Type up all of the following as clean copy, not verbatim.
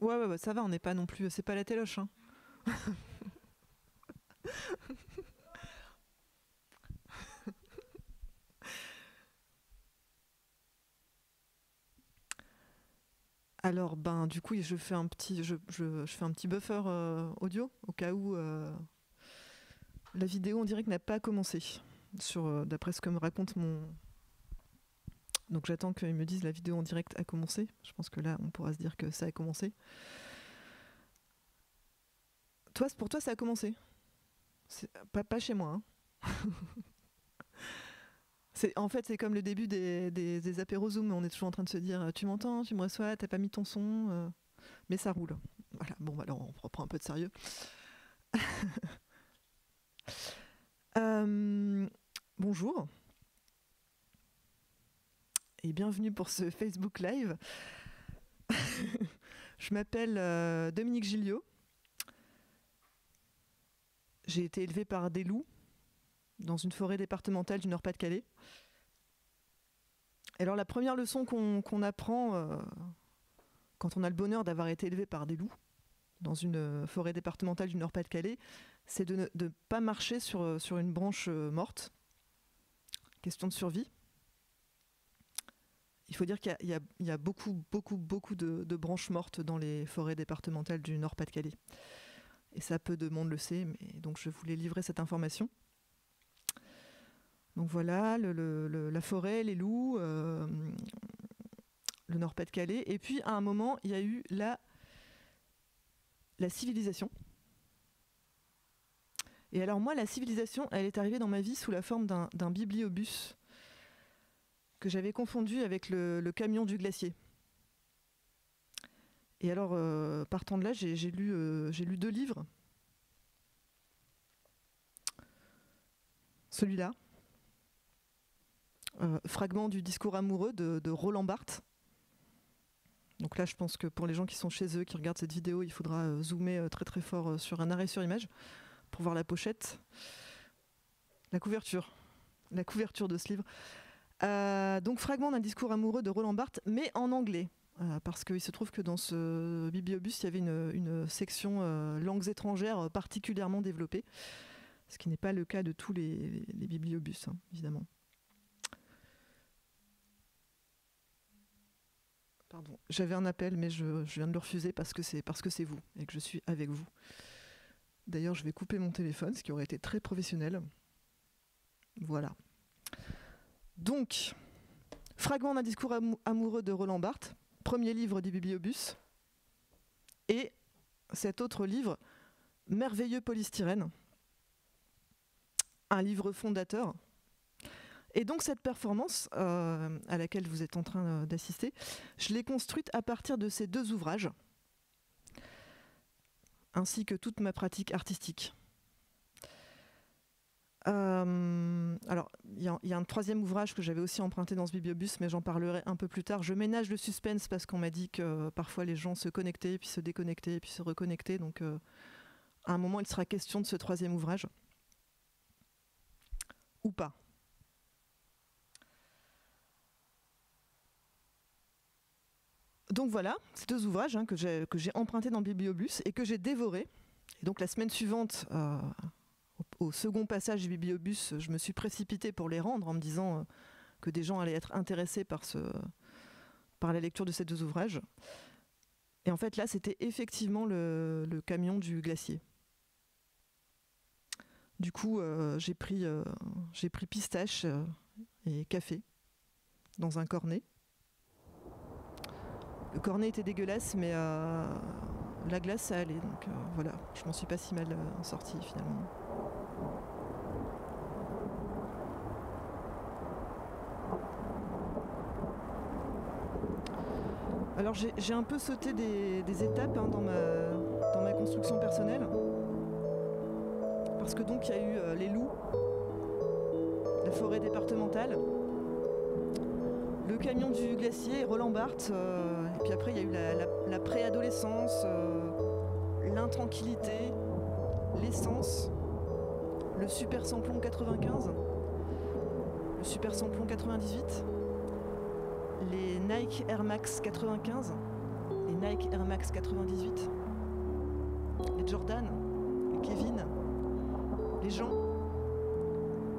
Ouais, ça va, on n'est pas non plus. C'est pas la téloche, hein. Alors, ben, du coup, je fais un petit, je fais un petit buffer audio au cas où la vidéo en direct n'a pas commencé. D'après ce que me raconte mon. Donc, j'attends qu'ils me disent la vidéo en direct a commencé. Je pense que là, on pourra se dire que ça a commencé. Pour toi, ça a commencé. Pas chez moi. Hein. En fait, c'est comme le début des apéros Zoom. On est toujours en train de se dire tu m'entends, tu me reçois, t'as pas mis ton son. Mais ça roule. Voilà, bon, alors on reprend un peu de sérieux. Bonjour et bienvenue pour ce Facebook Live. Je m'appelle Dominique Gilliot. J'ai été élevée par des loups dans une forêt départementale du Nord-Pas-de-Calais. Alors la première leçon qu'on apprend quand on a le bonheur d'avoir été élevé par des loups dans une forêt départementale du Nord-Pas-de-Calais, c'est de ne pas marcher sur une branche morte. Question de survie. Il faut dire qu'il y a beaucoup de branches mortes dans les forêts départementales du Nord-Pas-de-Calais. Et ça, peu de monde le sait, mais donc je voulais livrer cette information. Donc voilà, la forêt, les loups, le Nord-Pas-de-Calais. Et puis à un moment, il y a eu la civilisation. Et alors moi, la civilisation, elle est arrivée dans ma vie sous la forme d'un bibliobus que j'avais confondu avec le camion du glacier. Et alors, partant de là, j'ai lu 2 livres. Celui-là, Fragment du discours amoureux de Roland Barthes. Donc là, je pense que pour les gens qui sont chez eux, qui regardent cette vidéo, il faudra zoomer très fort sur un arrêt sur image pour voir la pochette. La couverture de ce livre. Donc Fragment d'un discours amoureux de Roland Barthes, mais en anglais. Parce qu'il se trouve que dans ce bibliobus, il y avait une section langues étrangères particulièrement développée, ce qui n'est pas le cas de tous les bibliobus, hein, évidemment. Pardon, j'avais un appel, mais je viens de le refuser parce que c'est vous et que je suis avec vous. D'ailleurs, je vais couper mon téléphone, ce qui aurait été très professionnel. Voilà. Donc, Fragment d'un discours amoureux de Roland Barthes, premier livre du bibliobus, et cet autre livre, Merveilleux polystyrène, un livre fondateur. Et donc cette performance à laquelle vous êtes en train d'assister, je l'ai construite à partir de ces 2 ouvrages, ainsi que toute ma pratique artistique. Alors, il y a un 3e ouvrage que j'avais aussi emprunté dans ce bibliobus, mais j'en parlerai un peu plus tard. Je ménage le suspense parce qu'on m'a dit que parfois les gens se connectaient, puis se déconnectaient, puis se reconnectaient. Donc, à un moment, il sera question de ce 3e ouvrage. Ou pas. Donc voilà, ces 2 ouvrages que j'ai empruntés dans le bibliobus et que j'ai dévorés. Et donc la semaine suivante, au second passage du bibliobus, je me suis précipitée pour les rendre en me disant que des gens allaient être intéressés par la lecture de ces 2 ouvrages. Et en fait là, c'était effectivement le camion du glacier. Du coup, j'ai pris pistache et café dans un cornet. Le cornet était dégueulasse, mais la glace, ça allait. Donc voilà, je m'en suis pas si mal sortie finalement. Alors j'ai un peu sauté des étapes dans ma construction personnelle. Parce que donc il y a eu les loups, la forêt départementale, le camion du glacier, Roland Barthes, et puis après il y a eu la préadolescence, l'intranquillité, l'essence, le super samplon 95, le super samplon 98, les Nike Air Max 95 les Nike Air Max 98, les Jordan, les Kevin, les Jean,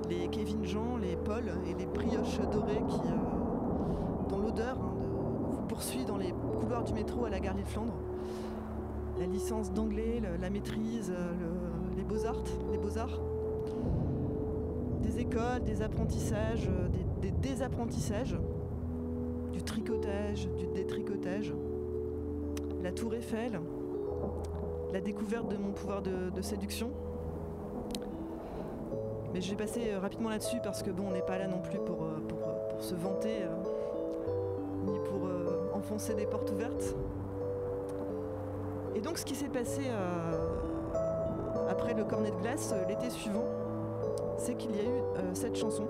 les Kevin Jean, les Paul et les brioches dorées qui, dont l'odeur vous poursuit dans les couloirs du métro à la gare Lille-Flandre. La licence d'anglais, la maîtrise, les beaux-arts, des écoles, des apprentissages, des désapprentissages, du tricotage, du détricotage, la tour Eiffel, la découverte de mon pouvoir de séduction. Mais je vais passer rapidement là-dessus parce que bon, on n'est pas là non plus pour se vanter, ni pour enfoncer des portes ouvertes. Et donc ce qui s'est passé après le cornet de glace l'été suivant, c'est qu'il y a eu cette chanson.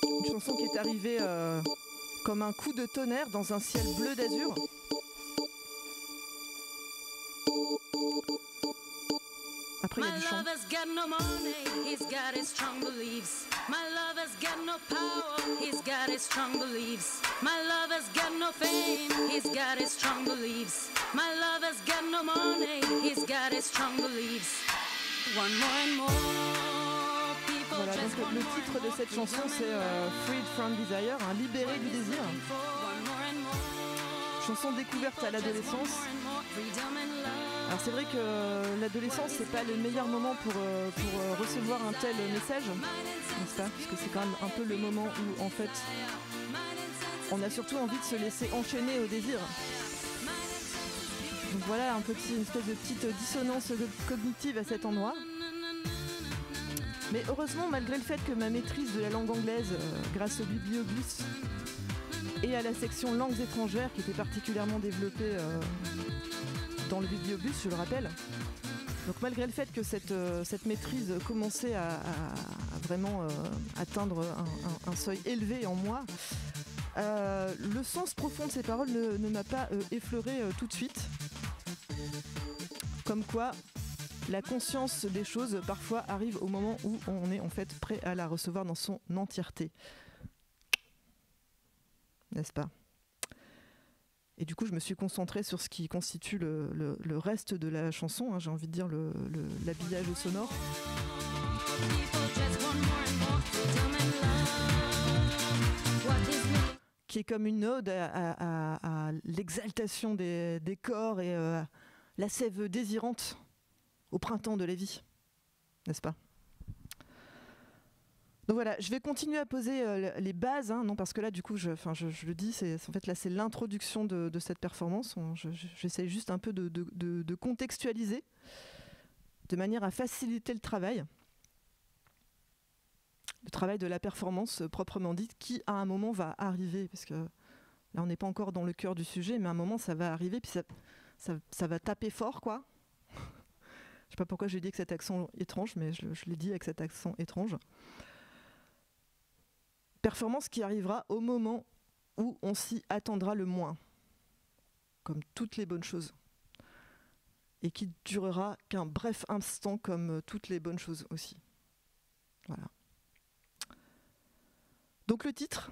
Une chanson qui est arrivée comme un coup de tonnerre dans un ciel bleu d'azur. Après, il y a du chant. My lover's got no power, he's got his strong beliefs. My lover's got no fame, he's got his strong beliefs. My lover's got no money, he's got his strong beliefs. One more and more people. Voilà, donc le titre de cette chanson c'est Freed from Desire, hein, libéré du désir. Chanson découverte à l'adolescence. Alors c'est vrai que l'adolescence c'est pas le meilleur moment pour recevoir un tel message, n'est-ce pas ? Parce que c'est quand même un peu le moment où en fait on a surtout envie de se laisser enchaîner au désir. Donc voilà une espèce de petite dissonance cognitive à cet endroit. Mais heureusement, malgré le fait que ma maîtrise de la langue anglaise, grâce au bibliobus et à la section langues étrangères qui était particulièrement développée dans le bibliobus, je le rappelle. Donc malgré le fait que cette maîtrise commençait à vraiment atteindre un seuil élevé en moi, le sens profond de ces paroles ne m'a pas effleuré tout de suite. Comme quoi, la conscience des choses parfois arrive au moment où on est en fait prêt à la recevoir dans son entièreté. N'est-ce pas ? Et du coup, je me suis concentrée sur ce qui constitue le reste de la chanson, hein, j'ai envie de dire l'habillage sonore. Qui est comme une ode à l'exaltation des corps et la sève désirante au printemps de la vie, n'est-ce pas ? Donc voilà, je vais continuer à poser les bases, hein, non, parce que là, du coup, je le dis, en fait, là, c'est l'introduction de cette performance. J'essaie juste un peu de contextualiser, de manière à faciliter le travail de la performance proprement dite, qui à un moment va arriver, parce que là, on n'est pas encore dans le cœur du sujet, mais à un moment, ça va arriver, puis ça va taper fort, quoi. Je sais pas pourquoi j'ai dit avec cet accent étrange, mais je l'ai dit avec cet accent étrange. Performance qui arrivera au moment où on s'y attendra le moins, comme toutes les bonnes choses, et qui durera qu'un bref instant comme toutes les bonnes choses aussi. Voilà. Donc le titre,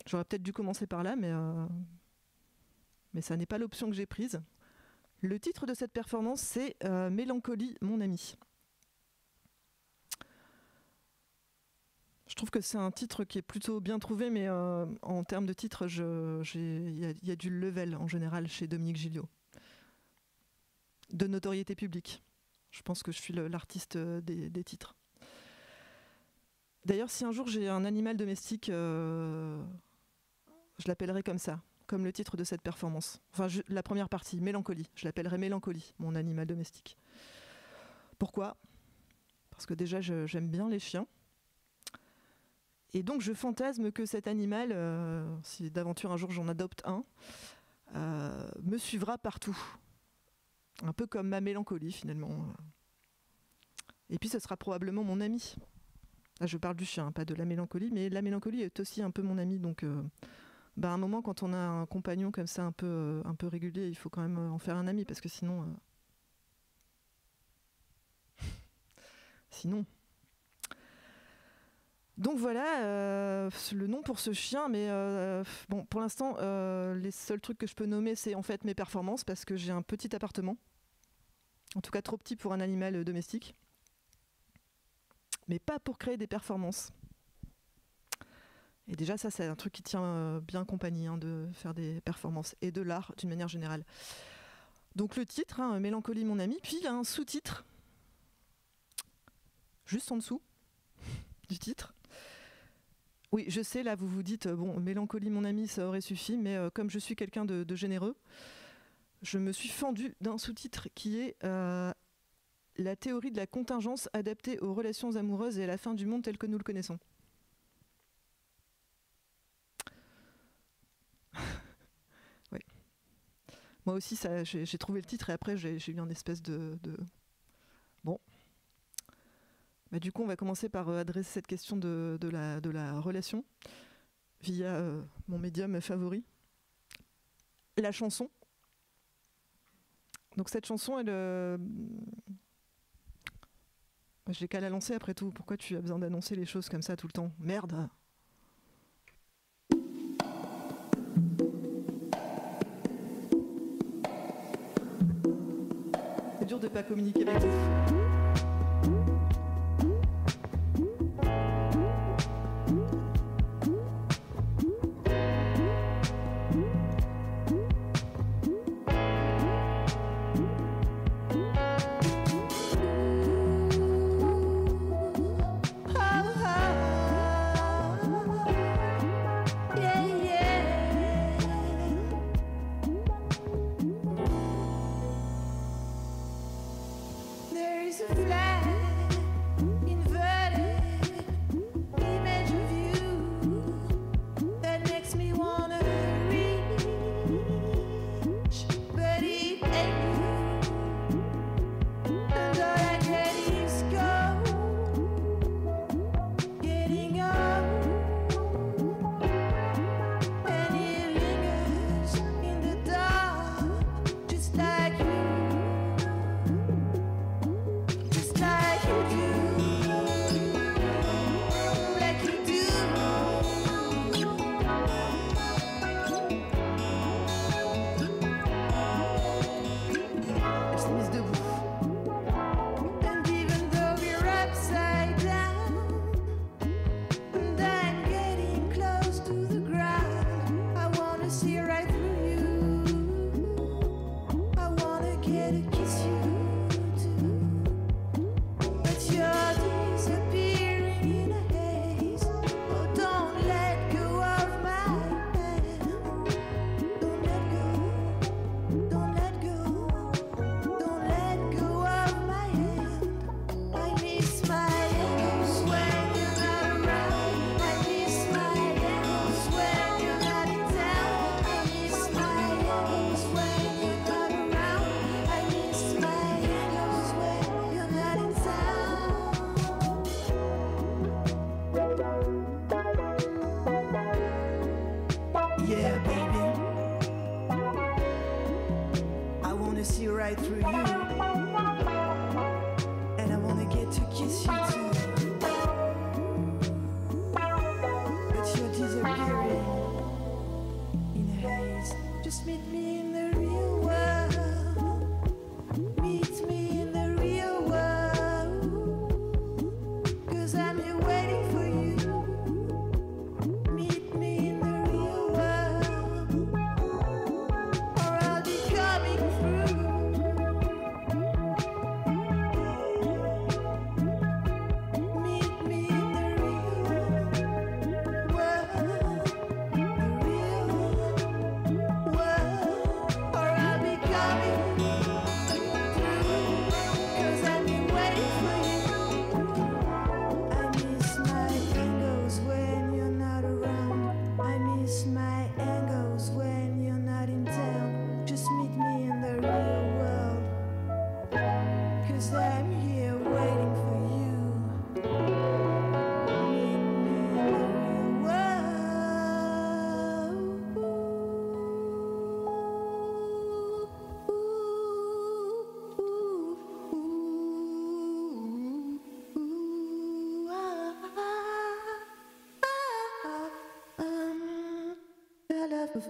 j'aurais peut-être dû commencer par là, mais ça n'est pas l'option que j'ai prise. Le titre de cette performance, c'est Mélancolie, mon ami. Je trouve que c'est un titre qui est plutôt bien trouvé, mais en termes de titre, il y a du level en général chez Dominique Gilliot. De notoriété publique. Je pense que je suis l'artiste des titres. D'ailleurs, si un jour j'ai un animal domestique, je l'appellerai comme ça, comme le titre de cette performance. Enfin, la première partie, Mélancolie. Je l'appellerai Mélancolie, mon animal domestique. Pourquoi ? Parce que déjà, j'aime bien les chiens. Et donc je fantasme que cet animal, si d'aventure un jour j'en adopte un, me suivra partout. Un peu comme ma mélancolie finalement. Et puis ce sera probablement mon ami. Là je parle du chien, pas de la mélancolie, mais la mélancolie est aussi un peu mon ami. Donc à un moment quand on a un compagnon comme ça un peu régulier, il faut quand même en faire un ami parce que sinon... Sinon... Donc voilà le nom pour ce chien, mais bon, pour l'instant, les seuls trucs que je peux nommer, c'est en fait mes performances, parce que j'ai un petit appartement, en tout cas trop petit pour un animal domestique, mais pas pour créer des performances. Et déjà, ça, c'est un truc qui tient bien compagnie, hein, de faire des performances, et de l'art d'une manière générale. Donc le titre, hein, Mélancolie mon ami, puis il y a un sous-titre, juste en dessous du titre. Oui, je sais, là, vous vous dites, bon, Mélancolie, mon ami, ça aurait suffi, mais comme je suis quelqu'un de généreux, je me suis fendue d'un sous-titre qui est la théorie de la contingence adaptée aux relations amoureuses et à la fin du monde tel que nous le connaissons. Oui. Moi aussi, j'ai trouvé le titre et après, j'ai eu une espèce de... Bon. Bah, du coup, on va commencer par adresser cette question de la relation via mon médium favori, la chanson. Donc cette chanson, j'ai qu'à la lancer après tout. Pourquoi tu as besoin d'annoncer les choses comme ça tout le temps? Merde! C'est dur de pas communiquer avec vous.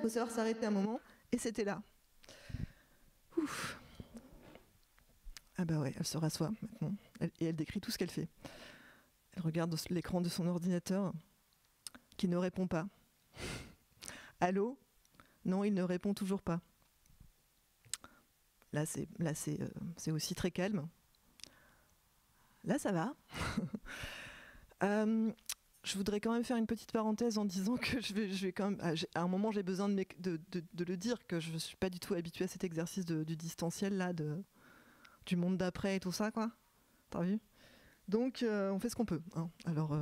faut savoir s'arrêter un moment, et c'était là. Ouf. Ah bah ouais, elle se rassoit maintenant, et elle décrit tout ce qu'elle fait. Elle regarde l'écran de son ordinateur, qui ne répond pas. Allô ? Non, il ne répond toujours pas. Là, c'est aussi très calme. Là, ça va. Je voudrais quand même faire une petite parenthèse en disant que je vais quand même, à un moment, j'ai besoin de le dire, que je ne suis pas du tout habituée à cet exercice du distanciel, là, du monde d'après et tout ça, quoi. T'as vu ? Donc, on fait ce qu'on peut. Hein. Alors,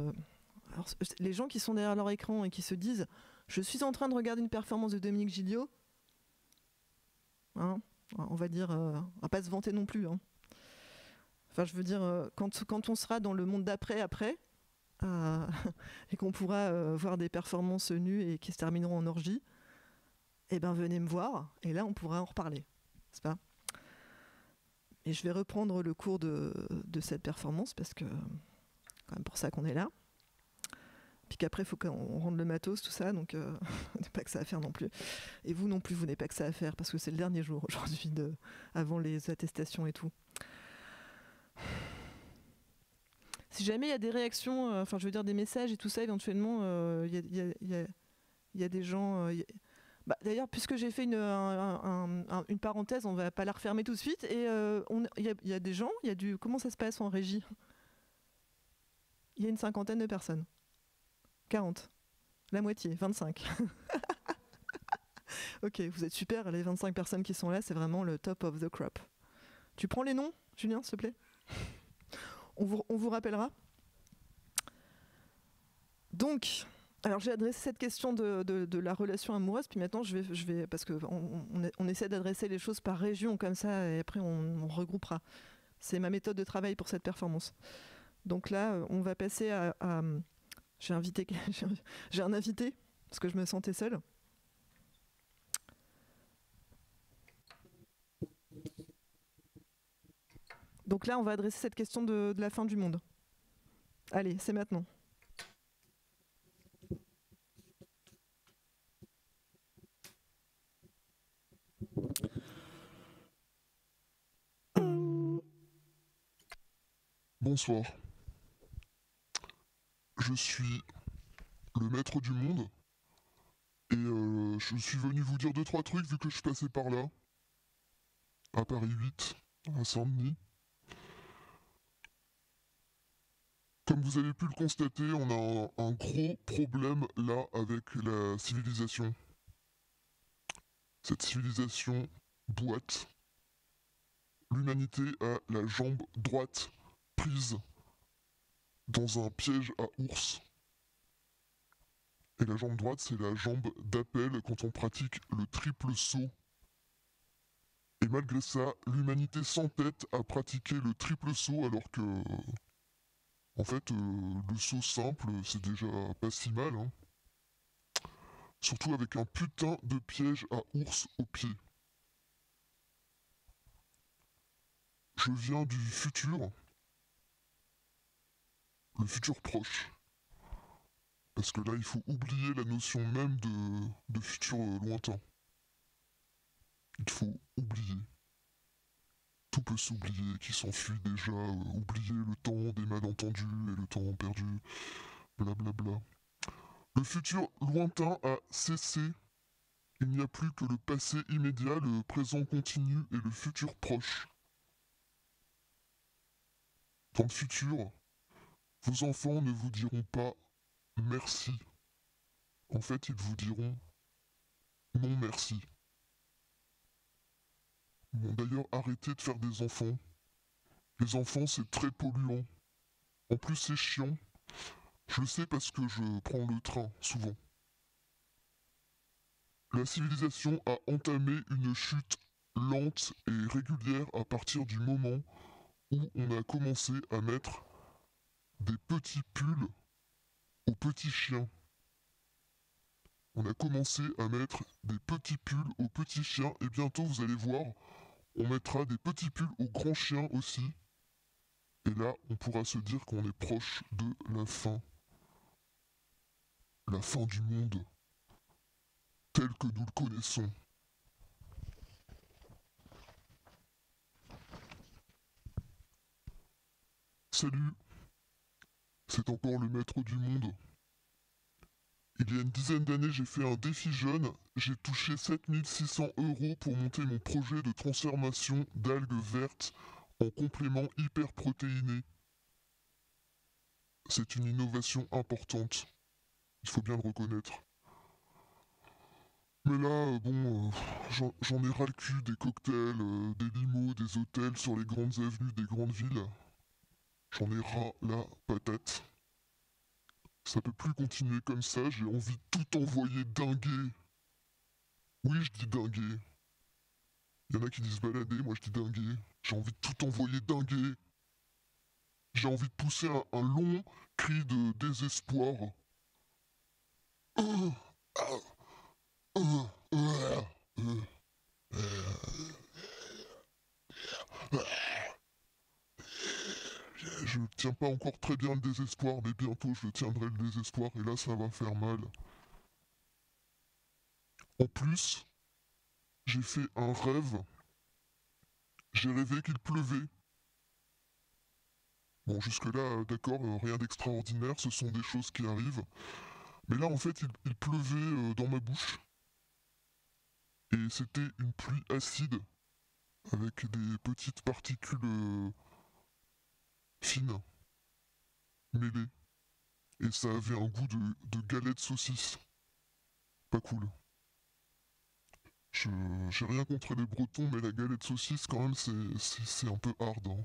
les gens qui sont derrière leur écran et qui se disent « Je suis en train de regarder une performance de Dominique Gilliot », hein, on va dire, on va pas se vanter non plus. Hein. Enfin, je veux dire, quand on sera dans le monde d'après, et qu'on pourra voir des performances nues et qui se termineront en orgie, eh ben venez me voir, et là on pourra en reparler, n'est-ce pas ? Et je vais reprendre le cours de cette performance, parce que c'est quand même pour ça qu'on est là. Puis qu'après, il faut qu'on rende le matos, tout ça, donc on n'a pas que ça à faire non plus. Et vous non plus, vous n'avez pas que ça à faire, parce que c'est le dernier jour aujourd'hui, avant les attestations et tout. Si jamais il y a des réactions, enfin je veux dire des messages et tout ça, éventuellement, il y a des gens... Bah, d'ailleurs, puisque j'ai fait une parenthèse, on va pas la refermer tout de suite. Et il y a des gens, il y a du... Comment ça se passe en régie ? Il y a une 50aine de personnes. 40. La moitié, 25. Ok, vous êtes super, les 25 personnes qui sont là, c'est vraiment le top of the crop. Tu prends les noms, Julien, s'il te plaît ? On vous rappellera. Donc, alors j'ai adressé cette question de la relation amoureuse, puis maintenant je vais parce qu'on essaie d'adresser les choses par région comme ça, et après on regroupera. C'est ma méthode de travail pour cette performance. Donc là, on va passer à j'ai un invité, parce que je me sentais seule. Donc là, on va adresser cette question de la fin du monde. Allez, c'est maintenant. Bonsoir. Je suis le maître du monde et je suis venu vous dire 2-3 trucs vu que je passais par là. À Paris 8, à Saint-Denis. Comme vous avez pu le constater, on a un gros problème là avec la civilisation. Cette civilisation boite. L'humanité a la jambe droite prise dans un piège à ours. Et la jambe droite, c'est la jambe d'appel quand on pratique le triple saut. Et malgré ça, l'humanité s'entête à pratiquer le triple saut alors que... En fait, le saut simple, c'est déjà pas si mal. Hein. Surtout avec un putain de piège à ours au pied. Je viens du futur. Le futur proche. Parce que là, il faut oublier la notion même de futur lointain. Il faut oublier. Tout peut s'oublier, qui s'enfuit déjà, oublier le temps des malentendus et le temps perdu, blablabla. Le futur lointain a cessé. Il n'y a plus que le passé immédiat, le présent continu et le futur proche. Dans le futur, vos enfants ne vous diront pas merci. En fait, ils vous diront non merci. Bon, d'ailleurs, arrêtez de faire des enfants. Les enfants, c'est très polluant. En plus, c'est chiant. Je le sais parce que je prends le train, souvent. La civilisation a entamé une chute lente et régulière à partir du moment où on a commencé à mettre des petits pulls aux petits chiens. On a commencé à mettre des petits pulls aux petits chiens et bientôt vous allez voir, on mettra des petits pulls aux grands chiens aussi. Et là, on pourra se dire qu'on est proche de la fin. La fin du monde. tel que nous le connaissons. Salut, c'est encore le maître du monde. Il y a une dizaine d'années, j'ai fait un défi jeune. J'ai touché 7600 € pour monter mon projet de transformation d'algues vertes en compléments hyperprotéinés. C'est une innovation importante. Il faut bien le reconnaître. Mais là, j'en ai ras le cul des cocktails, des limos, des hôtels sur les grandes avenues des grandes villes. J'en ai ras la patate. Ça peut plus continuer comme ça, j'ai envie de tout envoyer dinguer. Oui, je dis dinguer. Il y en a qui disent balader, moi je dis dinguer. J'ai envie de tout envoyer dinguer. J'ai envie de pousser un long cri de désespoir. Euh, ah, euh, euh, euh, Je tiens pas encore très bien le désespoir, mais bientôt je tiendrai le désespoir et là ça va faire mal. En plus, j'ai fait un rêve. J'ai rêvé qu'il pleuvait. Bon, jusque-là, d'accord, rien d'extraordinaire, ce sont des choses qui arrivent. Mais là, en fait, il pleuvait dans ma bouche. Et c'était une pluie acide, avec des petites particules fines, mêlées. Et ça avait un goût de galette saucisse. Pas cool. J'ai rien contre les Bretons, mais la galette saucisse, quand même, c'est un peu hard. Hein.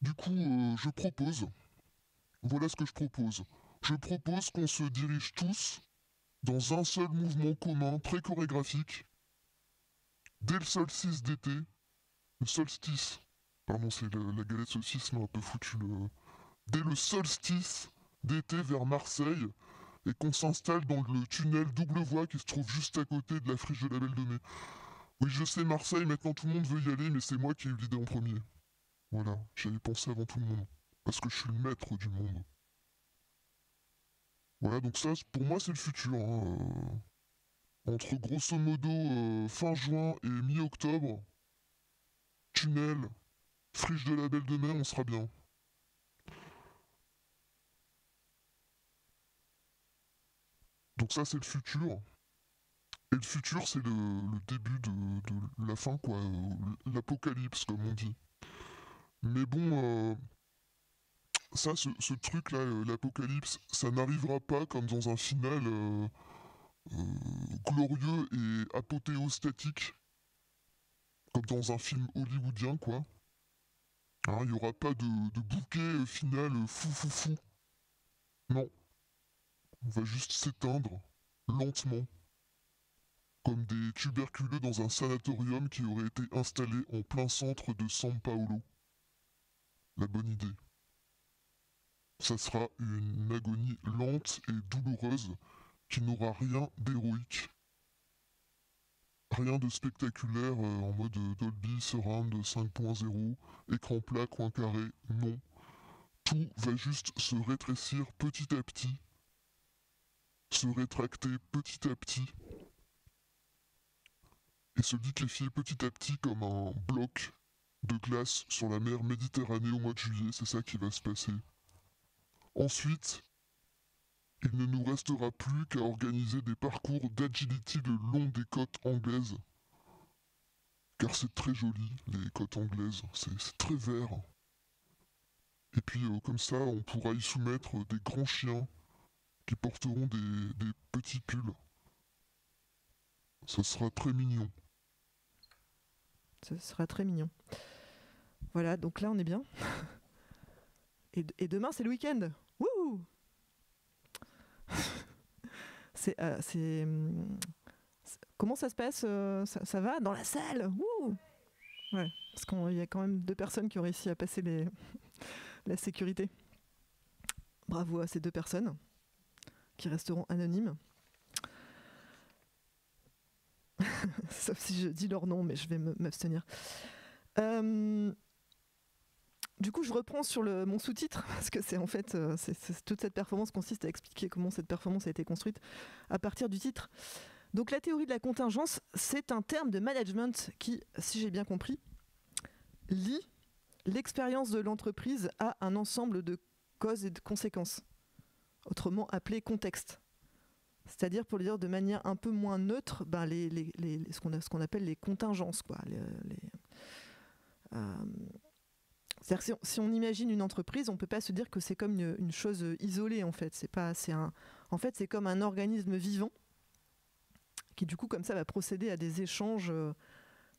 Du coup, je propose, voilà ce que je propose. Je propose qu'on se dirige tous dans un seul mouvement commun, très chorégraphique, dès le solstice d'été, le solstice, pardon, c'est la galette saucisse m'a un peu foutu le... Dès le solstice d'été vers Marseille, et qu'on s'installe dans le tunnel double voie qui se trouve juste à côté de la friche de la Belle de Mai. Oui, je sais, Marseille, maintenant tout le monde veut y aller, mais c'est moi qui ai eu l'idée en premier. Voilà, j'avais pensé avant tout le monde. Parce que je suis le maître du monde. Voilà, donc ça, pour moi, c'est le futur. Hein. Entre grosso modo fin juin et mi-octobre, tunnel, friche de la Belle de Mai, on sera bien. Donc ça, c'est le futur. Et le futur, c'est le début de la fin, quoi. L'apocalypse, comme on dit. Mais bon, ça, ce truc-là, l'apocalypse, ça n'arrivera pas comme dans un final glorieux et apothéostatique, comme dans un film hollywoodien, quoi. Hein, il n'y aura pas de bouquet final fou fou fou. Non, on va juste s'éteindre, lentement, comme des tuberculeux dans un sanatorium qui aurait été installé en plein centre de São Paulo. La bonne idée. Ça sera une agonie lente et douloureuse qui n'aura rien d'héroïque. Rien de spectaculaire en mode Dolby Surround 5.0, écran plat, coin carré, non. Tout va juste se rétrécir petit à petit, se rétracter petit à petit, et se liquéfier petit à petit comme un bloc de glace sur la mer Méditerranée au mois de juillet, c'est ça qui va se passer. Ensuite, il ne nous restera plus qu'à organiser des parcours d'agility le long des côtes anglaises. Car c'est très joli, les côtes anglaises, c'est très vert. Et puis comme ça, on pourra y soumettre des grands chiens qui porteront des petits pulls. Ça sera très mignon. Ce sera très mignon. Voilà, donc là on est bien. Et demain c'est le week-end. Wouh. Comment ça se passe ça va dans la salle. Wouh. Ouais, parce qu'il y a quand même 2 personnes qui ont réussi à passer la sécurité. Bravo à ces 2 personnes qui resteront anonymes. Sauf si je dis leur nom, mais je vais m'abstenir. du coup, je reprends sur mon sous-titre, parce que c'est en fait, toute cette performance consiste à expliquer comment cette performance a été construite à partir du titre. Donc la théorie de la contingence, c'est un terme de management qui, si j'ai bien compris, lie l'expérience de l'entreprise à un ensemble de causes et de conséquences, autrement appelé contexte. C'est-à-dire, pour le dire de manière un peu moins neutre, ben ce qu'on appelle les contingences, quoi. C'est-à-dire que si on imagine une entreprise, on ne peut pas se dire que c'est comme une chose isolée, en fait. En fait, c'est comme un organisme vivant qui, du coup, comme ça, va procéder à des échanges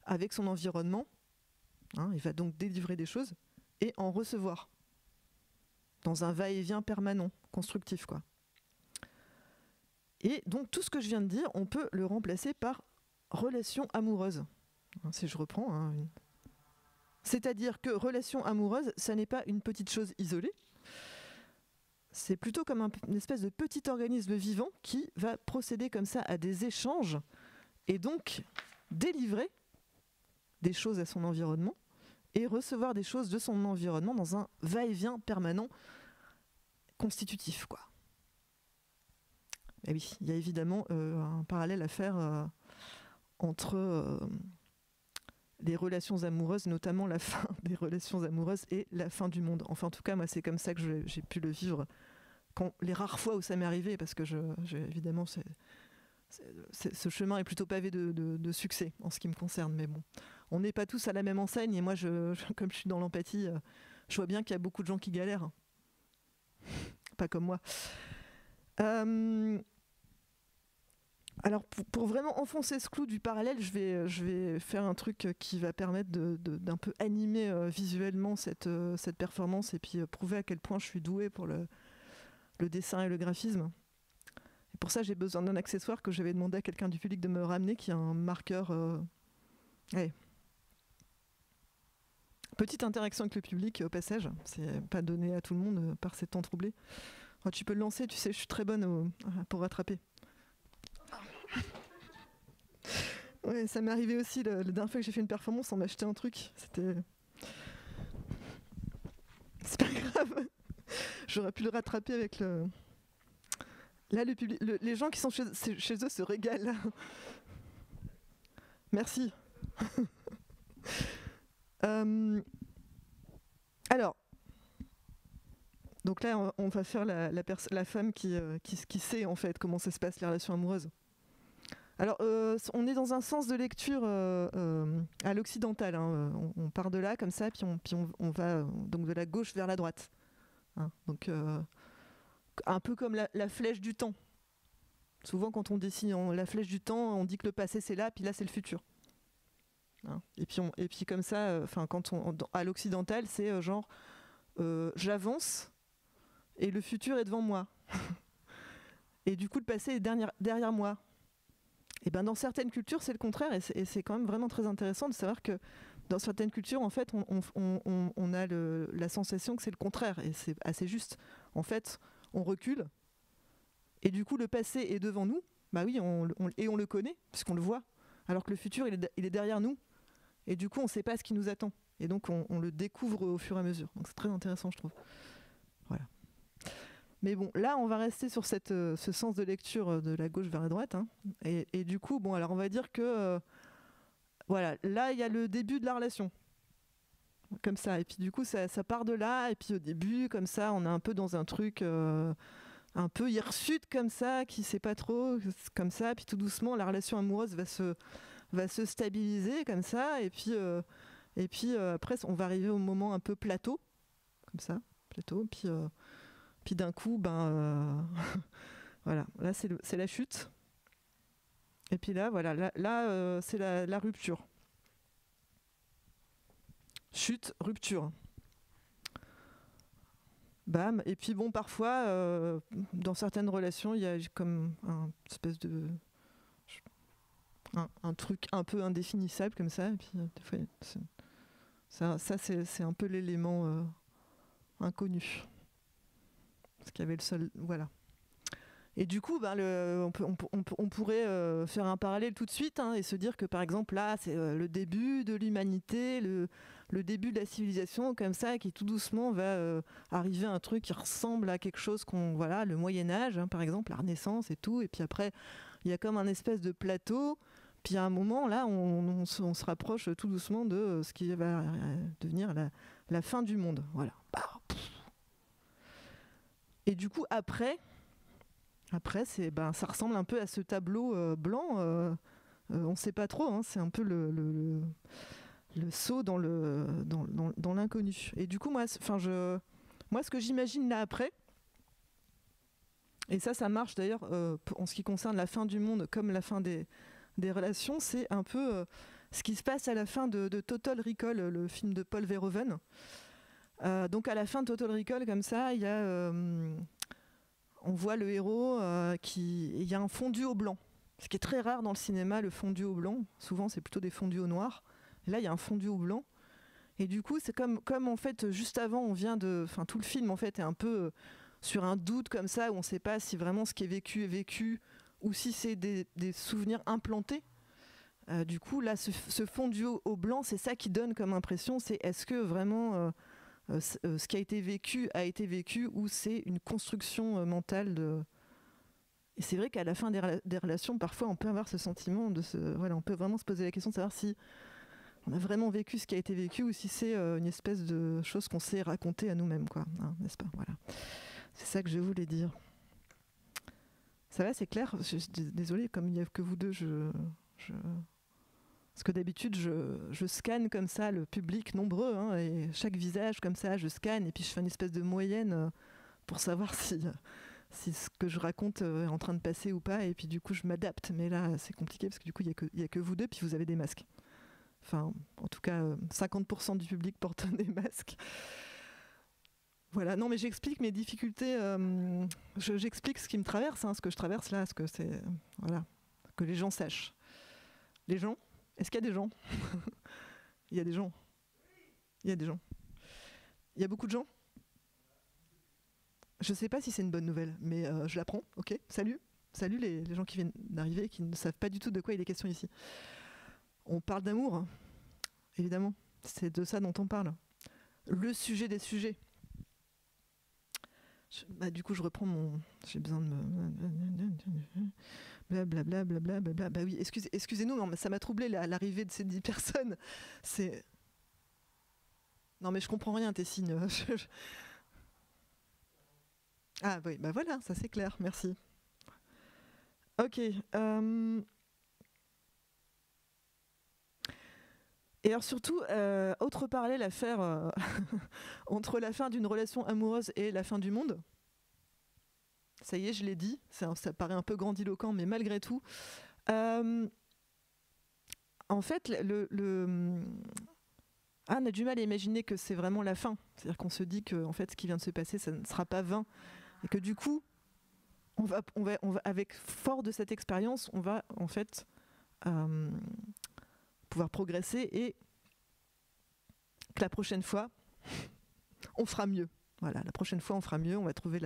avec son environnement. Hein, il va donc délivrer des choses et en recevoir dans un va-et-vient permanent, constructif, quoi. Et donc, tout ce que je viens de dire, on peut le remplacer par relation amoureuse. Si je reprends, hein, c'est-à-dire que relation amoureuse, ça n'est pas une petite chose isolée, c'est plutôt comme une espèce de petit organisme vivant qui va procéder comme ça à des échanges et donc délivrer des choses à son environnement et recevoir des choses de son environnement dans un va-et-vient permanent constitutif, quoi. Et oui, il y a évidemment un parallèle à faire entre les relations amoureuses, notamment la fin des relations amoureuses et la fin du monde. Enfin, en tout cas, moi, c'est comme ça que j'ai pu le vivre les rares fois où ça m'est arrivé, parce que évidemment, ce chemin est plutôt pavé de succès en ce qui me concerne. Mais bon, on n'est pas tous à la même enseigne, et moi, comme je suis dans l'empathie, je vois bien qu'il y a beaucoup de gens qui galèrent. Pas comme moi. Alors, pour vraiment enfoncer ce clou du parallèle, je vais faire un truc qui va permettre d'un peu animer visuellement cette performance, et puis prouver à quel point je suis douée pour le dessin et le graphisme. Et pour ça, j'ai besoin d'un accessoire que j'avais demandé à quelqu'un du public de me ramener, qui est un marqueur. Ouais. Petite interaction avec le public, au passage. C'est pas donné à tout le monde par ces temps troublés. Oh, tu peux le lancer, tu sais, je suis très bonne pour rattraper. Ouais, ça m'est arrivé aussi la dernière fois que j'ai fait une performance, on m'a acheté un truc. C'est pas grave. J'aurais pu le rattraper avec le. Là, les gens qui sont chez eux se régalent. Merci. Alors, donc là, on va faire la femme qui sait en fait comment ça se passe les relations amoureuses. Alors, on est dans un sens de lecture à l'occidental. Hein. On part de là comme ça, puis on va donc de la gauche vers la droite. Hein. Donc, un peu comme la flèche du temps. Souvent, quand on dessine la flèche du temps, on dit que le passé c'est là, puis là c'est le futur. Hein. Et puis comme ça, à l'occidental, c'est genre j'avance et le futur est devant moi. Et du coup, le passé est derrière moi. Et ben dans certaines cultures, c'est le contraire, et c'est quand même vraiment très intéressant de savoir que dans certaines cultures, en fait, on a la sensation que c'est le contraire, et c'est assez juste. En fait, on recule, et du coup, le passé est devant nous, bah oui, on le connaît, puisqu'on le voit, alors que le futur, il est derrière nous, et du coup, on ne sait pas ce qui nous attend, et donc on le découvre au fur et à mesure. Donc c'est très intéressant, je trouve. Voilà. Mais bon, là, on va rester sur ce sens de lecture de la gauche vers la droite. Hein. Et du coup, bon, alors on va dire que, voilà, là, il y a le début de la relation. Comme ça. Et puis du coup, ça part de là. Et puis au début, comme ça, on est un peu dans un truc un peu hirsute comme ça, qui sait pas trop, comme ça. Puis tout doucement, la relation amoureuse va se stabiliser comme ça. Et puis après, on va arriver au moment un peu plateau. Comme ça, plateau. Puis d'un coup, voilà, là c'est la chute. Et puis là, voilà, là c'est la rupture. Chute, rupture. Bam. Et puis bon, parfois, dans certaines relations, il y a comme un espèce de un truc un peu indéfinissable comme ça. Et puis des fois, ça c'est un peu l'élément inconnu. Parce qu'il y avait le seul, voilà. Et du coup, ben, on pourrait faire un parallèle tout de suite, hein, et se dire que par exemple là, c'est le début de l'humanité, le début de la civilisation, comme ça, qui tout doucement va arriver à un truc qui ressemble à quelque chose voilà, le Moyen Âge, hein, par exemple, la Renaissance et tout. Et puis après, il y a comme un espèce de plateau. Puis à un moment, là, on se rapproche tout doucement de ce qui va devenir la fin du monde. Voilà. Et du coup, après ça ressemble un peu à ce tableau blanc. On ne sait pas trop. Hein, c'est un peu le saut dans l'inconnu. Et du coup, moi, ce que j'imagine là après, et ça marche d'ailleurs en ce qui concerne la fin du monde comme la fin des relations, c'est un peu ce qui se passe à la fin de Total Recall, le film de Paul Verhoeven. Donc à la fin de Total Recall, comme ça, il y a... on voit le héros il y a un fondu au blanc, ce qui est très rare dans le cinéma, le fondu au blanc. Souvent, c'est plutôt des fondus au noir. Et là, il y a un fondu au blanc. Et du coup, c'est comme en fait, juste avant, tout le film, en fait, est un peu sur un doute comme ça, où on ne sait pas si vraiment ce qui est vécu, ou si c'est des souvenirs implantés. Du coup, là, ce fondu au blanc, c'est ça qui donne comme impression, c'est est-ce que vraiment... ce qui a été vécu ou c'est une construction mentale Et c'est vrai qu'à la fin des relations, parfois on peut avoir ce sentiment on peut vraiment se poser la question de savoir si on a vraiment vécu ce qui a été vécu ou si c'est une espèce de chose qu'on s'est raconté à nous-mêmes, quoi, hein, n'est-ce pas? Voilà. C'est ça que je voulais dire. Ça va, c'est clair? Désolée, comme il n'y a que vous deux, parce que d'habitude, je scanne comme ça le public nombreux, hein, et chaque visage comme ça, je scanne, et puis je fais une espèce de moyenne pour savoir si ce que je raconte est en train de passer ou pas, et puis du coup, je m'adapte. Mais là, c'est compliqué, parce que du coup, il n'y a que vous deux, puis vous avez des masques. Enfin, en tout cas, 50% du public porte des masques. Voilà, non, mais j'explique mes difficultés, j'explique ce qui me traverse, hein, ce que je traverse là, ce que c'est... Voilà, que les gens sachent. Les gens? Est-ce qu'il y a des gens? Il y a des gens. Il y a des gens. Il y a beaucoup de gens? Je ne sais pas si c'est une bonne nouvelle, mais je la prends, ok? Salut les gens qui viennent d'arriver, qui ne savent pas du tout de quoi il est question ici. On parle d'amour, hein, évidemment. C'est de ça dont on parle. Le sujet des sujets. Du coup, je reprends mon... J'ai besoin de me... Blablabla, blablabla. Bah oui, excusez-nous, mais ça m'a troublé l'arrivée de ces 10 personnes. C'est... Non, mais je comprends rien, tes signes. Ah oui, bah voilà, ça c'est clair, merci. Ok. Et alors surtout, autre parallèle à faire entre la fin d'une relation amoureuse et la fin du monde. Ça y est, je l'ai dit, ça paraît un peu grandiloquent, mais malgré tout. En fait, on a du mal à imaginer que c'est vraiment la fin. C'est-à-dire qu'on se dit que en fait, ce qui vient de se passer, ça ne sera pas vain. Et que du coup, on va avec fort de cette expérience, on va en fait pouvoir progresser et que la prochaine fois, on fera mieux. Voilà, la prochaine fois, on fera mieux. On va trouver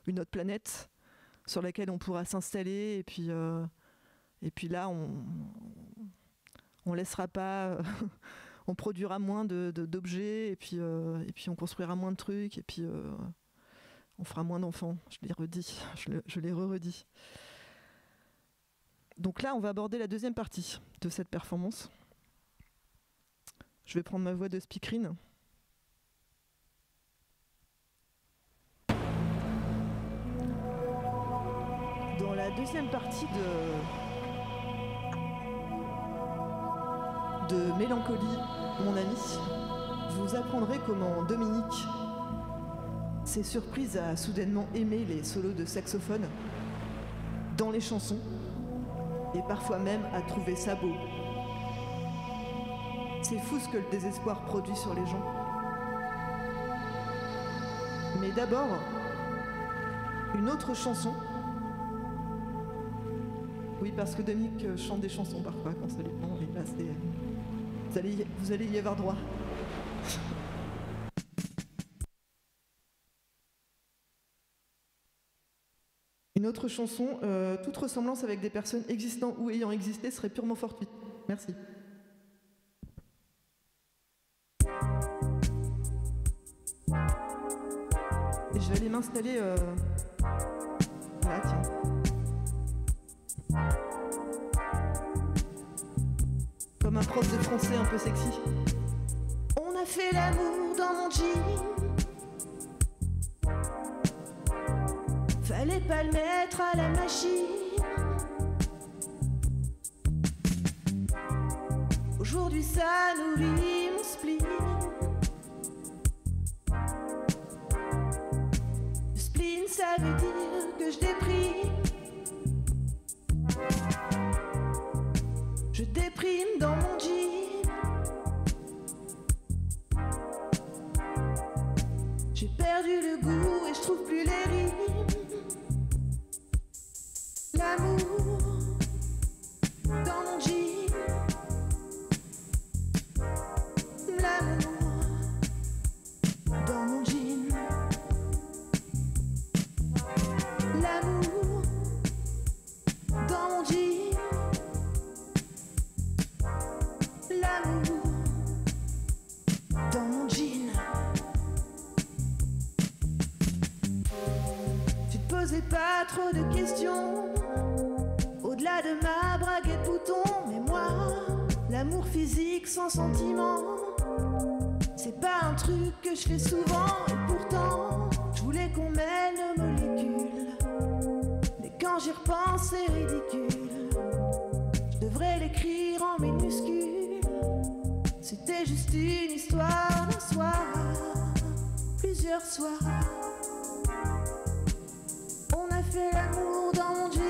une autre planète sur laquelle on pourra s'installer. Et puis là, on laissera pas... on produira moins d'objets. Et puis on construira moins de trucs. Et puis on fera moins d'enfants. Je l'ai redit. Je l'ai redit. Donc là, on va aborder la deuxième partie de cette performance. Je vais prendre ma voix de speakerine. Dans la deuxième partie de Mélancolie, mon ami, je vous apprendrai comment Dominique s'est surprise à soudainement aimer les solos de saxophone dans les chansons et parfois même à trouver ça beau. C'est fou ce que le désespoir produit sur les gens. Mais d'abord, une autre chanson. Oui, parce que Dominique chante des chansons parfois quand ça lui prend. Et là, vous allez y avoir droit. Une autre chanson, toute ressemblance avec des personnes existant ou ayant existé serait purement fortuite. Merci. Et je vais aller m'installer là, tiens. Comme un prof de français un peu sexy. On a fait l'amour dans mon jean. Fallait pas le mettre à la machine. Aujourd'hui ça nourrit mon spleen. Le spleen ça veut dire que je déprime. Je déprime dans mon jean. J'ai perdu le goût et je trouve plus les rimes. L'amour dans mon jean. L'amour dans mon jean. L'amour dans mon jean. L'amour dans mon jean. Tu te posais pas trop de questions au-delà de ma braguette bouton. Mais moi, l'amour physique sans sentiment, c'est pas un truc que je fais souvent. Et pourtant, je voulais qu'on mêle nos molécules. Mais quand j'y repense, c'est ridicule. Je devrais l'écrire en minuscules. C'était juste une histoire d'un soir, plusieurs soirs. On a fait l'amour dans mon jean.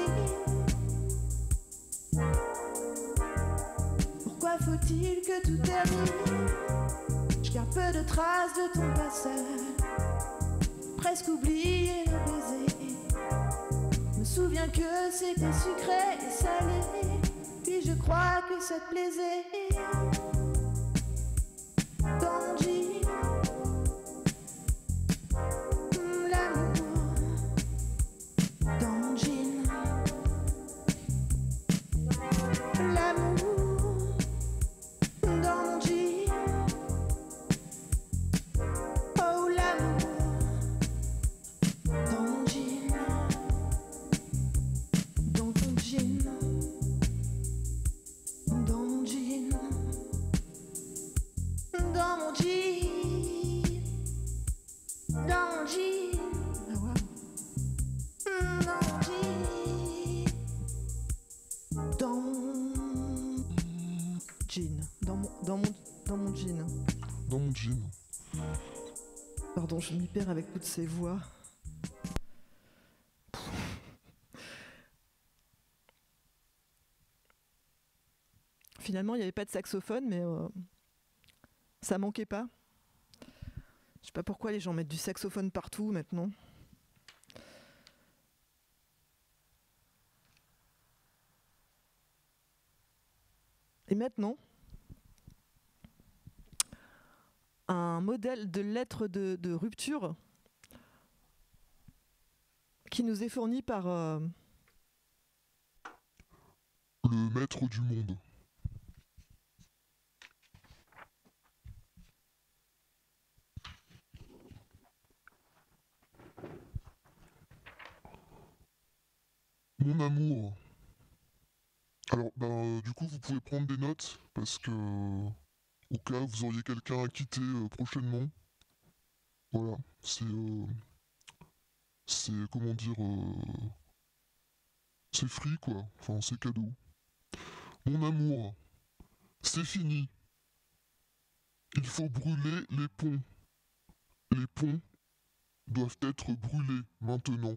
Pourquoi faut-il que tout termine? Je garde peu de traces de ton passage. Presque oublié le baiser. Me souviens que c'était sucré et salé. Puis je crois que ça te plaisait. Dans mon jean. L'amour dans mon jean. L'amour dans mon jean. Oh l'amour dans mon jean. Dans ton jean. Dans mon jean. Dans mon jean. Dans mon jean. Ah wow. Dans mon jean. Dans mon jean. Dans mon jean. Dans mon jean. Pardon, je m'y perds avec toutes ces voix. Finalement, il n'y avait pas de saxophone, mais ça manquait pas. Je sais pas pourquoi les gens mettent du saxophone partout maintenant. Et maintenant, un modèle de lettre de rupture qui nous est fourni par Le maître du monde. Mon amour. Alors, du coup, vous pouvez prendre des notes, parce que, au cas où vous auriez quelqu'un à quitter prochainement, voilà, comment dire, c'est free, quoi, enfin, c'est cadeau. Mon amour, c'est fini. Il faut brûler les ponts. Les ponts doivent être brûlés maintenant.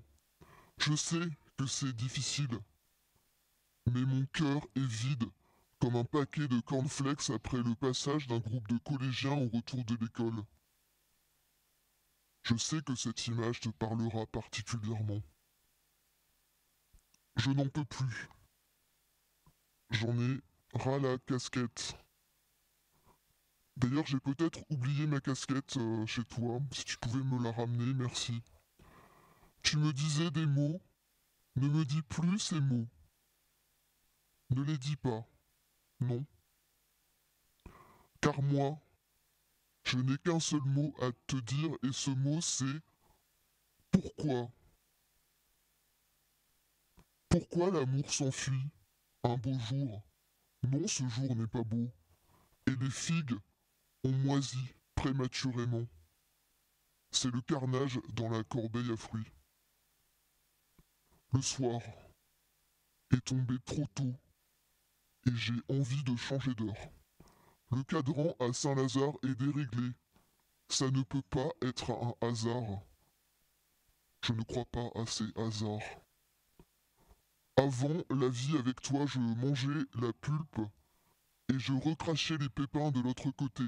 Je sais que c'est difficile, mais mon cœur est vide, comme un paquet de cornflakes après le passage d'un groupe de collégiens au retour de l'école. Je sais que cette image te parlera particulièrement. Je n'en peux plus. J'en ai ras la casquette. D'ailleurs, j'ai peut-être oublié ma casquette chez toi. Si tu pouvais me la ramener, merci. Tu me disais des mots, Ne me dis plus ces mots. Ne les dis pas. Non. Car moi, je n'ai qu'un seul mot à te dire et ce mot c'est pourquoi. Pourquoi l'amour s'enfuit un beau jour? Non, ce jour n'est pas beau. Et les figues ont moisi prématurément. C'est le carnage dans la corbeille à fruits. Le soir est tombé trop tôt et j'ai envie de changer d'heure. Le cadran à Saint-Lazare est déréglé. Ça ne peut pas être un hasard. Je ne crois pas à ces hasards. Avant la vie avec toi, je mangeais la pulpe et je recrachais les pépins de l'autre côté.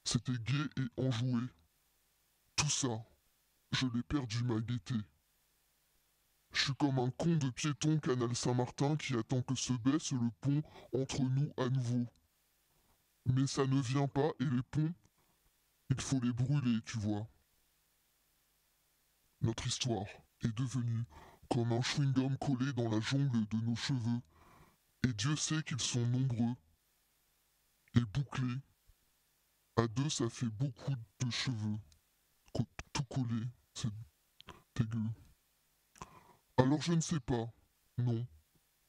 C'était gai et enjoué. Tout ça, je l'ai perdu ma gaieté. Je suis comme un con de piéton canal Saint-Martin qui attend que se baisse le pont entre nous à nouveau. Mais ça ne vient pas et les ponts, il faut les brûler, tu vois. Notre histoire est devenue comme un chewing-gum collé dans la jungle de nos cheveux. Et Dieu sait qu'ils sont nombreux et bouclés. À deux, ça fait beaucoup de cheveux. Tout collé, c'est dégueu. Alors je ne sais pas. Non.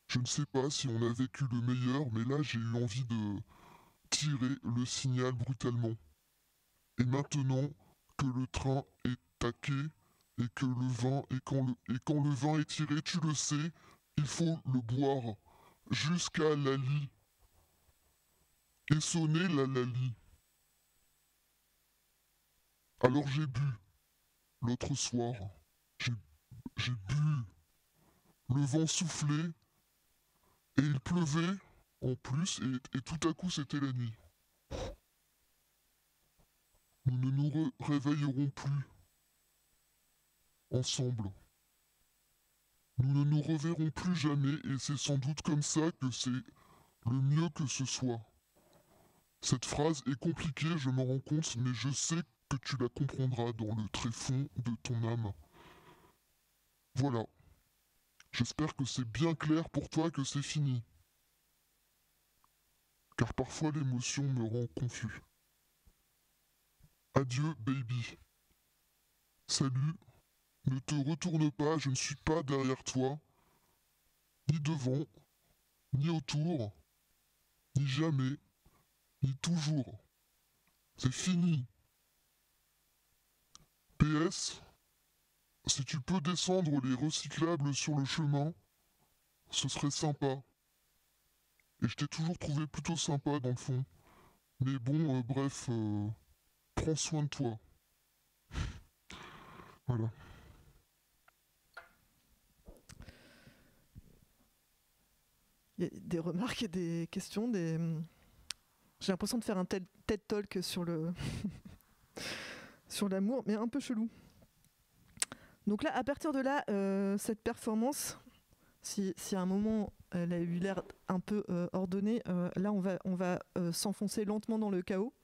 Je ne sais pas si on a vécu le meilleur, mais là j'ai eu envie de tirer le signal brutalement. Et maintenant que le train est taqué et que le vin et quand le vin est tiré, tu le sais, il faut le boire jusqu'à la lie et sonner la lalie. Alors j'ai bu l'autre soir, j'ai bu. Le vent soufflait et il pleuvait en plus et tout à coup c'était la nuit. Nous ne nous réveillerons plus ensemble. Nous ne nous reverrons plus jamais et c'est sans doute comme ça que c'est le mieux que ce soit. Cette phrase est compliquée, je m'en rends compte, mais je sais que tu la comprendras dans le tréfonds de ton âme. Voilà. J'espère que c'est bien clair pour toi que c'est fini. Car parfois l'émotion me rend confus. Adieu, baby. Salut. Ne te retourne pas, je ne suis pas derrière toi. Ni devant, ni autour, ni jamais, ni toujours. C'est fini. PS, si tu peux descendre les recyclables sur le chemin, ce serait sympa. Et je t'ai toujours trouvé plutôt sympa dans le fond. Mais bon, bref, prends soin de toi. Voilà. Il y a des remarques et des questions, j'ai l'impression de faire un TED Talk sur le sur l'amour, mais un peu chelou. Donc là, à partir de là, cette performance, si à un moment elle a eu l'air un peu ordonnée, là on va s'enfoncer lentement dans le chaos.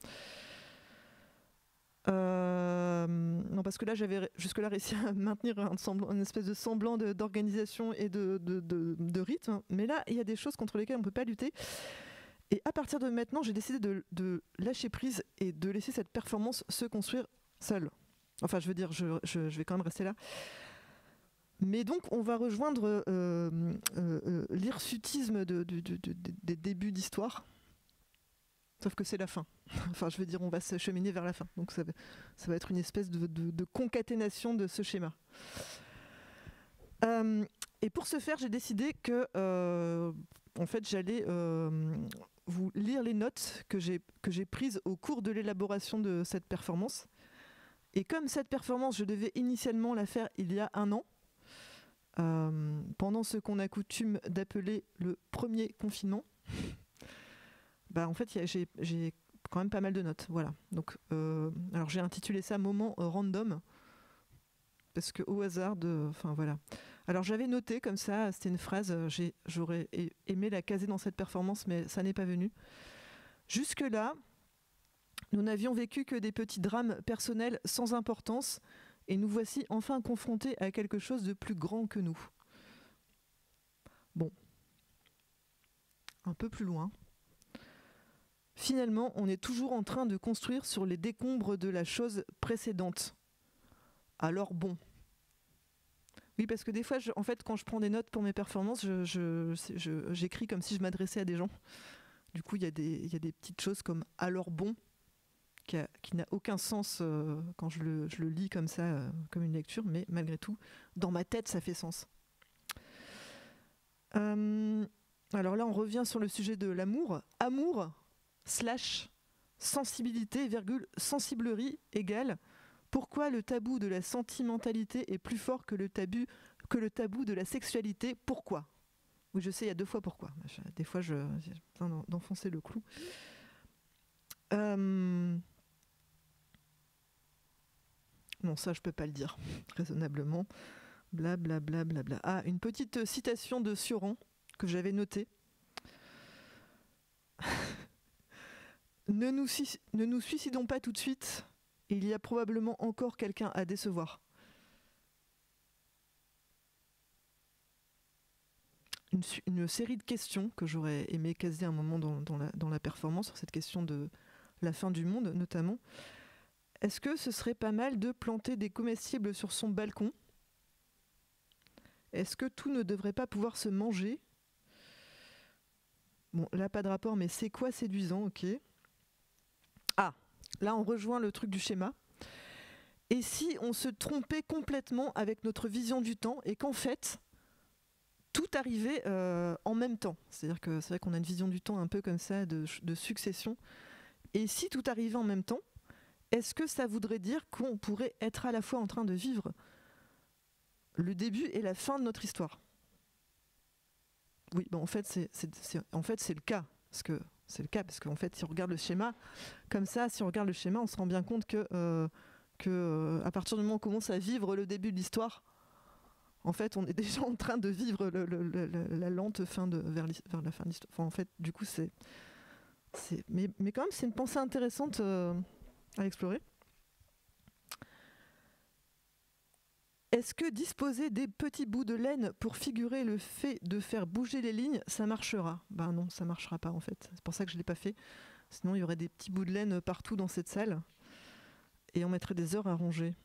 Non, parce que là j'avais jusque-là réussi à maintenir une espèce de semblant d'organisation et de rythme, mais là il y a des choses contre lesquelles on ne peut pas lutter. Et à partir de maintenant, j'ai décidé de lâcher prise et de laisser cette performance se construire seule. Enfin, je veux dire, je vais quand même rester là. Mais donc, on va rejoindre l'hirsutisme des débuts d'histoire. Sauf que c'est la fin. Enfin, je veux dire, on va se cheminer vers la fin. Donc, ça va être une espèce de concaténation de ce schéma. Et pour ce faire, j'ai décidé que, en fait, j'allais vous lire les notes que j'ai prises au cours de l'élaboration de cette performance. Et comme cette performance, je devais initialement la faire il y a 1 an, pendant ce qu'on a coutume d'appeler le premier confinement, bah en fait, j'ai quand même pas mal de notes. Voilà. Donc, alors j'ai intitulé ça Moment random, parce que au hasard enfin voilà. Alors j'avais noté comme ça, c'était une phrase, j'aurais aimé la caser dans cette performance, mais ça n'est pas venu. Jusque-là, nous n'avions vécu que des petits drames personnels sans importance et nous voici enfin confrontés à quelque chose de plus grand que nous. Bon, un peu plus loin. Finalement, on est toujours en train de construire sur les décombres de la chose précédente. Alors bon. Oui, parce que des fois, en fait, quand je prends des notes pour mes performances, j'écris comme si je m'adressais à des gens. Du coup, il y a des petites choses comme « alors bon », qui n'a aucun sens quand je le lis comme ça, comme une lecture, mais malgré tout, dans ma tête, ça fait sens. Alors là, on revient sur le sujet de l'amour. Amour / sensibilité, sensiblerie égale pourquoi le tabou de la sentimentalité est plus fort que le tabou de la sexualité. Pourquoi? Oui, je sais, il y a 2 fois pourquoi. Des fois, j'ai besoin d'enfoncer le clou. Non, ça, je peux pas le dire raisonnablement. Blablabla. Bla, bla, bla. Ah, une petite citation de Sioran que j'avais notée. Ne nous suicidons pas tout de suite. Il y a probablement encore quelqu'un à décevoir. Une série de questions que j'aurais aimé caser un moment dans la performance, sur cette question de la fin du monde notamment. Est-ce que ce serait pas mal de planter des comestibles sur son balcon? Est-ce que tout ne devrait pas pouvoir se manger? Bon, là, pas de rapport, mais c'est quoi séduisant? Ok. Ah, là, on rejoint le truc du schéma. Et si on se trompait complètement avec notre vision du temps et qu'en fait, tout arrivait en même temps? C'est-à-dire que c'est vrai qu'on a une vision du temps un peu comme ça, de succession. Et si tout arrivait en même temps, est-ce que ça voudrait dire qu'on pourrait être à la fois en train de vivre le début et la fin de notre histoire? Oui, en fait, c'est le cas. C'est le cas, parce qu'en fait, si on regarde le schéma, comme ça, on se rend bien compte que à partir du moment où on commence à vivre le début de l'histoire, en fait, on est déjà en train de vivre la lente fin vers la fin de l'histoire. Enfin, en fait, du coup, mais quand même, c'est une pensée intéressante à explorer. Est-ce que disposer des petits bouts de laine pour figurer le fait de faire bouger les lignes, ça marchera? Ben non, ça marchera pas en fait. C'est pour ça que je l'ai pas fait. Sinon, il y aurait des petits bouts de laine partout dans cette salle et on mettrait des heures à ranger.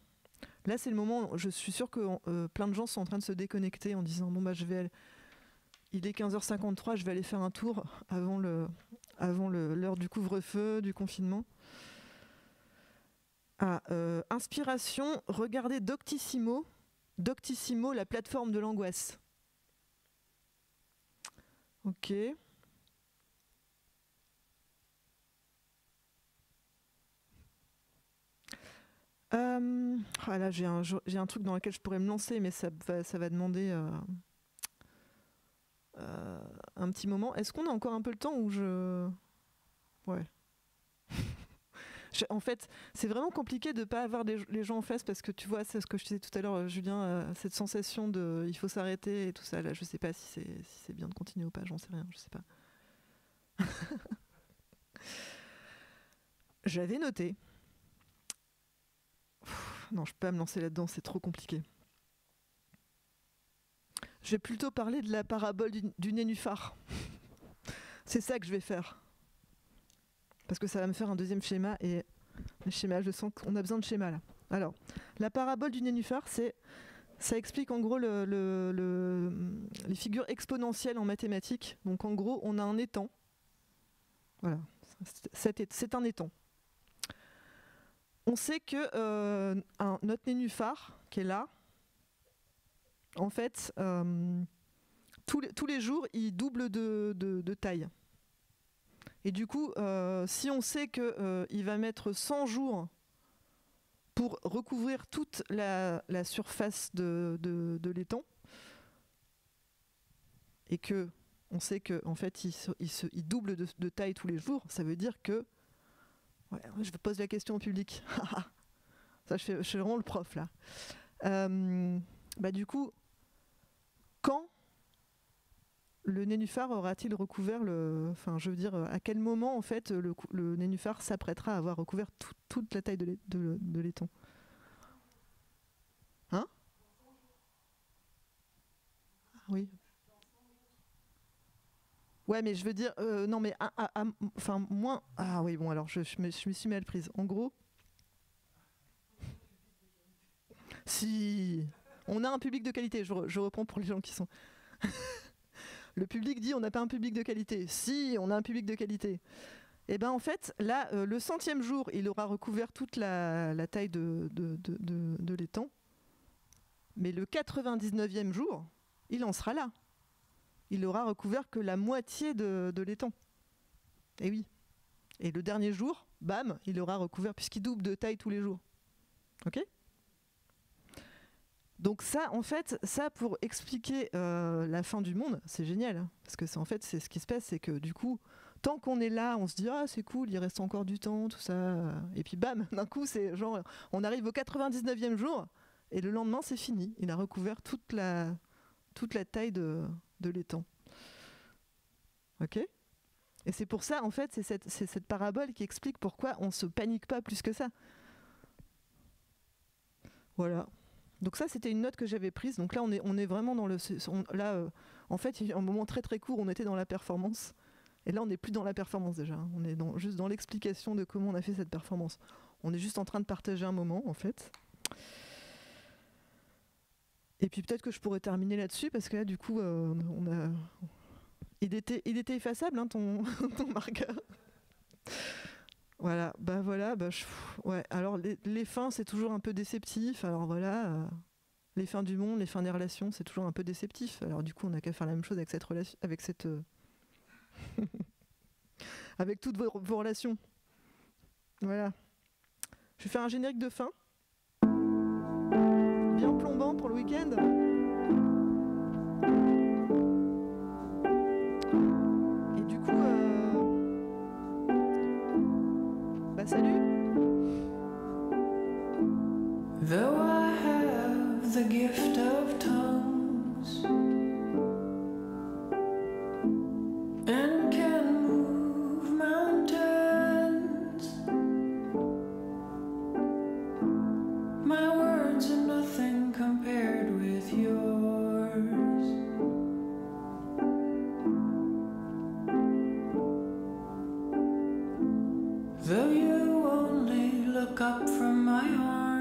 Là, c'est le moment où je suis sûre que plein de gens sont en train de se déconnecter en disant bon bah il est 15h53, je vais aller faire un tour avant l'heure du couvre-feu, du confinement. Inspiration, regardez Doctissimo, la plateforme de l'angoisse. Ok. Là, j'ai un truc dans lequel je pourrais me lancer, mais ça va demander un petit moment. Est-ce qu'on a encore un peu le temps ou je... Ouais. En fait, c'est vraiment compliqué de ne pas avoir les gens en face parce que tu vois, c'est ce que je disais tout à l'heure, Julien, cette sensation de il faut s'arrêter et tout ça. Là, je sais pas si c'est bien de continuer ou pas, j'en sais rien, je sais pas. J'avais noté. Non, je peux pas me lancer là-dedans, c'est trop compliqué. Je vais plutôt parler de la parabole du nénuphar. C'est ça que je vais faire. Parce que ça va me faire un deuxième schéma et les schémas, je sens qu'on a besoin de schémas là. Alors, la parabole du nénuphar, ça explique en gros les figures exponentielles en mathématiques. Donc en gros, on a un étang. Voilà, c'est un étang. On sait que notre nénuphar, qui est là, en fait, tous les jours, il double de taille. Et du coup, si on sait qu'il va mettre 100 jours pour recouvrir toute la surface de l'étang, et que on sait qu'en fait, il double de taille tous les jours, ça veut dire que... Ouais, je vous pose la question au public. Ça, je fais vraiment le prof, là. Du coup, quand le nénuphar aura-t-il recouvert Enfin, je veux dire, à quel moment, en fait, le nénuphar s'apprêtera à avoir recouvert toute la taille de l'étang? Oui. Ouais, mais je veux dire, non, mais enfin moins. Ah oui, bon, alors je me suis mal prise. En gros, si on a un public de qualité, je reprends pour les gens qui sont. Le public dit on n'a pas un public de qualité. Si, on a un public de qualité. Et ben en fait, là, le 100e jour, il aura recouvert toute la taille de l'étang. Mais le 99e jour, il en sera là. Il aura recouvert que la moitié de l'étang. Et oui. Et le dernier jour, bam, il aura recouvert, puisqu'il double de taille tous les jours. Ok ? Donc ça, en fait, ça pour expliquer la fin du monde, c'est génial. Hein, parce que en fait, c'est ce qui se passe, c'est que du coup, tant qu'on est là, on se dit ah c'est cool, il reste encore du temps, tout ça. Et puis bam, d'un coup, c'est genre, on arrive au 99e jour, et le lendemain, c'est fini. Il a recouvert toute la taille de l'étang. Ok ? Et c'est pour ça, en fait, c'est cette parabole qui explique pourquoi on ne se panique pas plus que ça. Voilà. Donc ça, c'était une note que j'avais prise. Donc là, on est vraiment dans le... en fait, il y a un moment très très court, on était dans la performance. Et là, on n'est plus dans la performance déjà. Hein. On est juste dans l'explication de comment on a fait cette performance. On est juste en train de partager un moment, en fait. Et puis peut-être que je pourrais terminer là-dessus, parce que là, du coup, on a... Il était effaçable, hein, ton marqueur. Voilà, ouais. Alors les fins, c'est toujours un peu déceptif. Alors voilà, les fins du monde, les fins des relations, c'est toujours un peu déceptif. Alors du coup, on n'a qu'à faire la même chose avec cette relation, avec toutes vos relations. Voilà. Je vais faire un générique de fin, bien plombant pour le week-end. Et du coup, salut. Though I have the gift of tongues and can move mountains, my words are nothing compared with yours. Though you only look up from my arms,